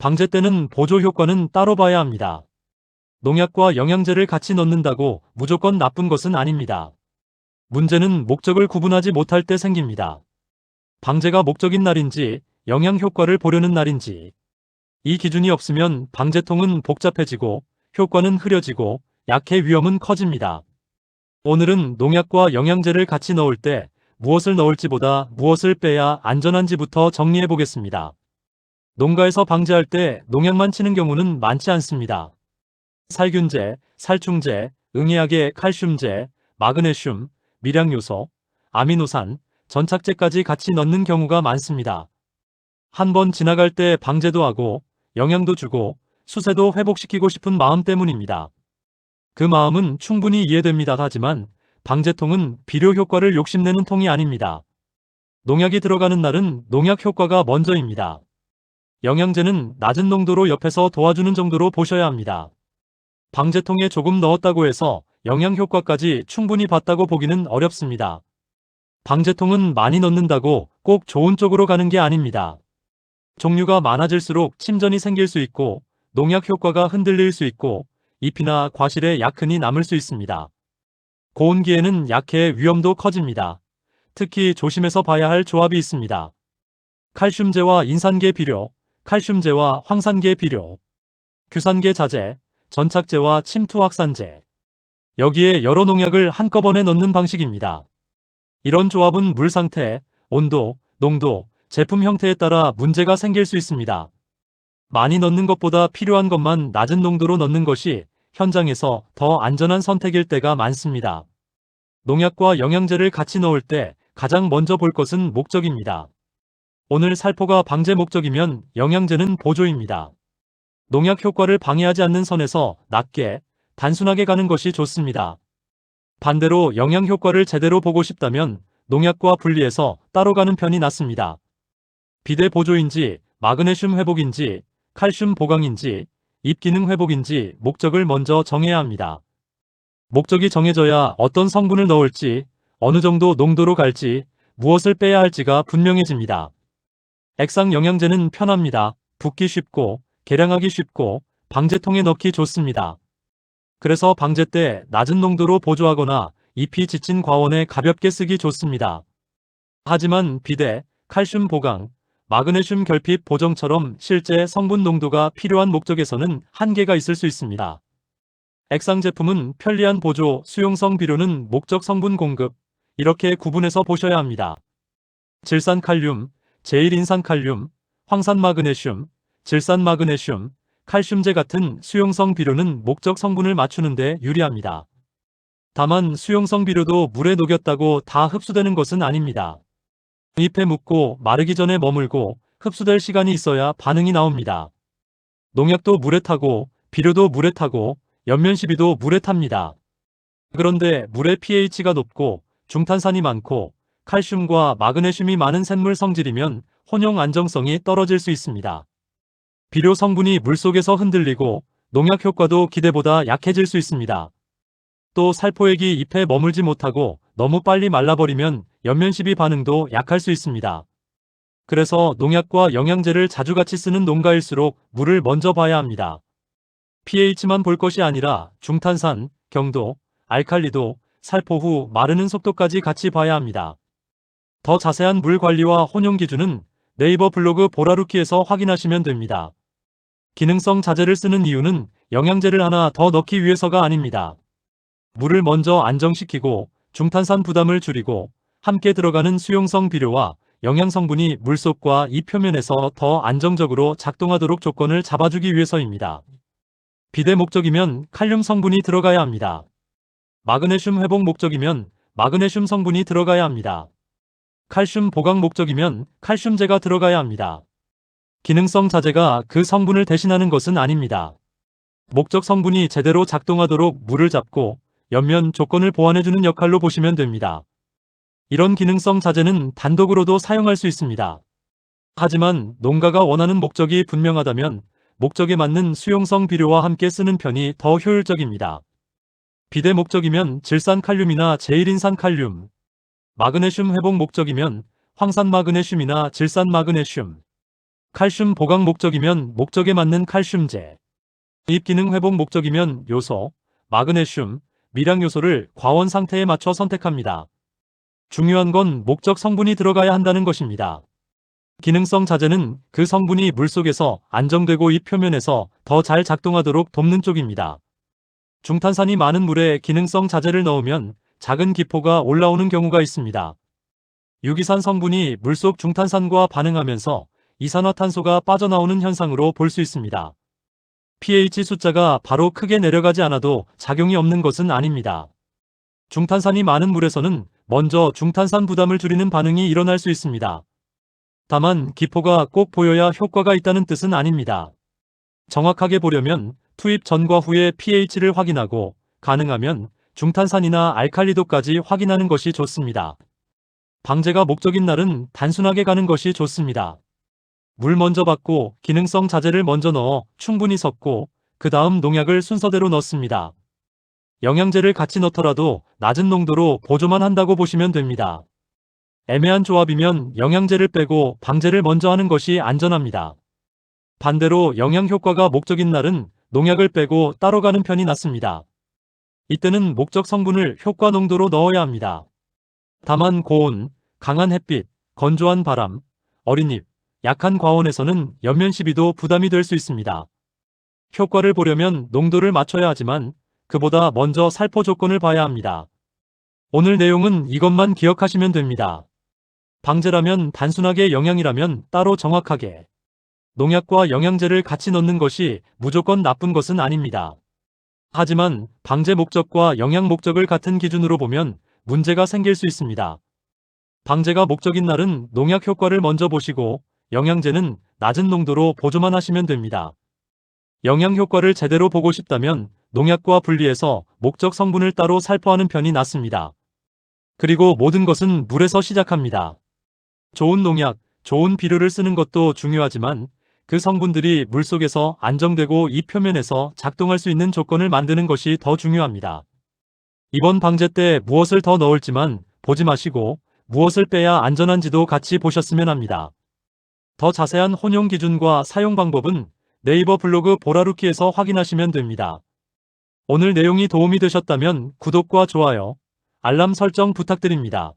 방제 때는 보조 효과는 따로 봐야 합니다. 농약과 영양제를 같이 넣는다고 무조건 나쁜 것은 아닙니다. 문제는 목적을 구분하지 못할 때 생깁니다. 방제가 목적인 날인지 영양 효과를 보려는 날인지 이 기준이 없으면 방제통은 복잡해지고 효과는 흐려지고 약해 위험은 커집니다. 오늘은 농약과 영양제를 같이 넣을 때 무엇을 넣을지보다 무엇을 빼야 안전한지부터 정리해 보겠습니다. 농가에서 방제할 때 농약만 치는 경우는 많지 않습니다. 살균제, 살충제, 응애약의 칼슘제, 마그네슘, 미량요소, 아미노산, 전착제까지 같이 넣는 경우가 많습니다. 한 번 지나갈 때 방제도 하고 영양도 주고 수세도 회복시키고 싶은 마음 때문입니다. 그 마음은 충분히 이해됩니다. 하지만 방제통은 비료 효과를 욕심내는 통이 아닙니다. 농약이 들어가는 날은 농약 효과가 먼저입니다. 영양제는 낮은 농도로 옆에서 도와주는 정도로 보셔야 합니다. 방제통에 조금 넣었다고 해서 영양 효과까지 충분히 봤다고 보기는 어렵습니다. 방제통은 많이 넣는다고 꼭 좋은 쪽으로 가는 게 아닙니다. 종류가 많아질수록 침전이 생길 수 있고 농약 효과가 흔들릴 수 있고 잎이나 과실에 약흔이 남을 수 있습니다. 고온기에는 약해의 위험도 커집니다. 특히 조심해서 봐야 할 조합이 있습니다. 칼슘제와 인산계 비료, 칼슘제와 황산계 비료, 규산계 자재, 전착제와 침투 확산제. 여기에 여러 농약을 한꺼번에 넣는 방식입니다. 이런 조합은 물 상태, 온도, 농도, 제품 형태에 따라 문제가 생길 수 있습니다. 많이 넣는 것보다 필요한 것만 낮은 농도로 넣는 것이 현장에서 더 안전한 선택일 때가 많습니다. 농약과 영양제를 같이 넣을 때 가장 먼저 볼 것은 목적입니다. 오늘 살포가 방제 목적이면 영양제는 보조입니다. 농약 효과를 방해하지 않는 선에서 낮게, 단순하게 가는 것이 좋습니다. 반대로 영양 효과를 제대로 보고 싶다면 농약과 분리해서 따로 가는 편이 낫습니다. 비대 보조인지, 마그네슘 회복인지, 칼슘 보강인지, 잎 기능 회복인지 목적을 먼저 정해야 합니다. 목적이 정해져야 어떤 성분을 넣을지, 어느 정도 농도로 갈지, 무엇을 빼야 할지가 분명해집니다. 액상 영양제는 편합니다. 붓기 쉽고, 계량하기 쉽고, 방제통에 넣기 좋습니다. 그래서 방제 때 낮은 농도로 보조하거나 잎이 지친 과원에 가볍게 쓰기 좋습니다. 하지만 비대, 칼슘 보강, 마그네슘 결핍 보정처럼 실제 성분 농도가 필요한 목적에서는 한계가 있을 수 있습니다. 액상 제품은 편리한 보조, 수용성 비료는 목적 성분 공급, 이렇게 구분해서 보셔야 합니다. 질산칼륨, 제일인산칼륨, 황산마그네슘, 질산마그네슘, 칼슘제 같은 수용성 비료는 목적 성분을 맞추는 데 유리합니다. 다만 수용성 비료도 물에 녹였다고 다 흡수되는 것은 아닙니다. 잎에 묻고 마르기 전에 머물고 흡수될 시간이 있어야 반응이 나옵니다. 농약도 물에 타고 비료도 물에 타고 연면시비도 물에 탑니다. 그런데 물의 pH가 높고 중탄산이 많고 칼슘과 마그네슘이 많은 샘물 성질이면 혼용 안정성이 떨어질 수 있습니다. 비료 성분이 물속에서 흔들리고 농약 효과도 기대보다 약해질 수 있습니다. 또 살포액이 잎에 머물지 못하고 너무 빨리 말라버리면 연면시비 반응도 약할 수 있습니다. 그래서 농약과 영양제를 자주 같이 쓰는 농가일수록 물을 먼저 봐야 합니다. pH만 볼 것이 아니라 중탄산, 경도, 알칼리도, 살포 후 마르는 속도까지 같이 봐야 합니다. 더 자세한 물 관리와 혼용 기준은 네이버 블로그 보라루키에서 확인하시면 됩니다. 기능성 자재를 쓰는 이유는 영양제를 하나 더 넣기 위해서가 아닙니다. 물을 먼저 안정시키고 중탄산 부담을 줄이고 함께 들어가는 수용성 비료와 영양 성분이 물속과 잎 표면에서 더 안정적으로 작동하도록 조건을 잡아주기 위해서입니다. 비대 목적이면 칼륨 성분이 들어가야 합니다. 마그네슘 회복 목적이면 마그네슘 성분이 들어가야 합니다. 칼슘 보강 목적이면 칼슘제가 들어가야 합니다. 기능성 자재가 그 성분을 대신하는 것은 아닙니다. 목적 성분이 제대로 작동하도록 물을 잡고 연면 조건을 보완해주는 역할로 보시면 됩니다. 이런 기능성 자재는 단독으로도 사용할 수 있습니다. 하지만 농가가 원하는 목적이 분명하다면 목적에 맞는 수용성 비료와 함께 쓰는 편이 더 효율적입니다. 비대 목적이면 질산칼륨이나 제일인산칼륨, 마그네슘 회복 목적이면 황산마그네슘이나 질산마그네슘, 칼슘 보강 목적이면 목적에 맞는 칼슘제, 잎 기능 회복 목적이면 요소, 마그네슘, 미량 요소를 과원 상태에 맞춰 선택합니다. 중요한 건 목적 성분이 들어가야 한다는 것입니다. 기능성 자재는 그 성분이 물속에서 안정되고 잎 표면에서 더 잘 작동하도록 돕는 쪽입니다. 중탄산이 많은 물에 기능성 자재를 넣으면 작은 기포가 올라오는 경우가 있습니다. 유기산 성분이 물속 중탄산과 반응하면서 이산화탄소가 빠져나오는 현상으로 볼 수 있습니다. pH 숫자가 바로 크게 내려가지 않아도 작용이 없는 것은 아닙니다. 중탄산이 많은 물에서는 먼저 중탄산 부담을 줄이는 반응이 일어날 수 있습니다. 다만 기포가 꼭 보여야 효과가 있다는 뜻은 아닙니다. 정확하게 보려면 투입 전과 후의 pH를 확인하고 가능하면 중탄산이나 알칼리도까지 확인하는 것이 좋습니다. 방제가 목적인 날은 단순하게 가는 것이 좋습니다. 물 먼저 받고 기능성 자재를 먼저 넣어 충분히 섞고 그 다음 농약을 순서대로 넣습니다. 영양제를 같이 넣더라도 낮은 농도로 보조만 한다고 보시면 됩니다. 애매한 조합이면 영양제를 빼고 방제를 먼저 하는 것이 안전합니다. 반대로 영양 효과가 목적인 날은 농약을 빼고 따로 가는 편이 낫습니다. 이때는 목적 성분을 효과 농도로 넣어야 합니다. 다만 고온, 강한 햇빛, 건조한 바람, 어린 잎, 약한 과온에서는 옆면 시비도 부담이 될 수 있습니다. 효과를 보려면 농도를 맞춰야 하지만 그보다 먼저 살포 조건을 봐야 합니다. 오늘 내용은 이것만 기억하시면 됩니다. 방제라면 단순하게 영양이라면 따로 정확하게, 농약과 영양제를 같이 넣는 것이 무조건 나쁜 것은 아닙니다. 하지만 방제 목적과 영양 목적을 같은 기준으로 보면 문제가 생길 수 있습니다. 방제가 목적인 날은 농약 효과를 먼저 보시고 영양제는 낮은 농도로 보조만 하시면 됩니다. 영양 효과를 제대로 보고 싶다면 농약과 분리해서 목적 성분을 따로 살포하는 편이 낫습니다. 그리고 모든 것은 물에서 시작합니다. 좋은 농약, 좋은 비료를 쓰는 것도 중요하지만 그 성분들이 물속에서 안정되고 잎 표면에서 작동할 수 있는 조건을 만드는 것이 더 중요합니다. 이번 방제 때 무엇을 더 넣을지만 보지 마시고 무엇을 빼야 안전한지도 같이 보셨으면 합니다. 더 자세한 혼용 기준과 사용 방법은 네이버 블로그 보라루키에서 확인하시면 됩니다. 오늘 내용이 도움이 되셨다면 구독과 좋아요, 알람 설정 부탁드립니다.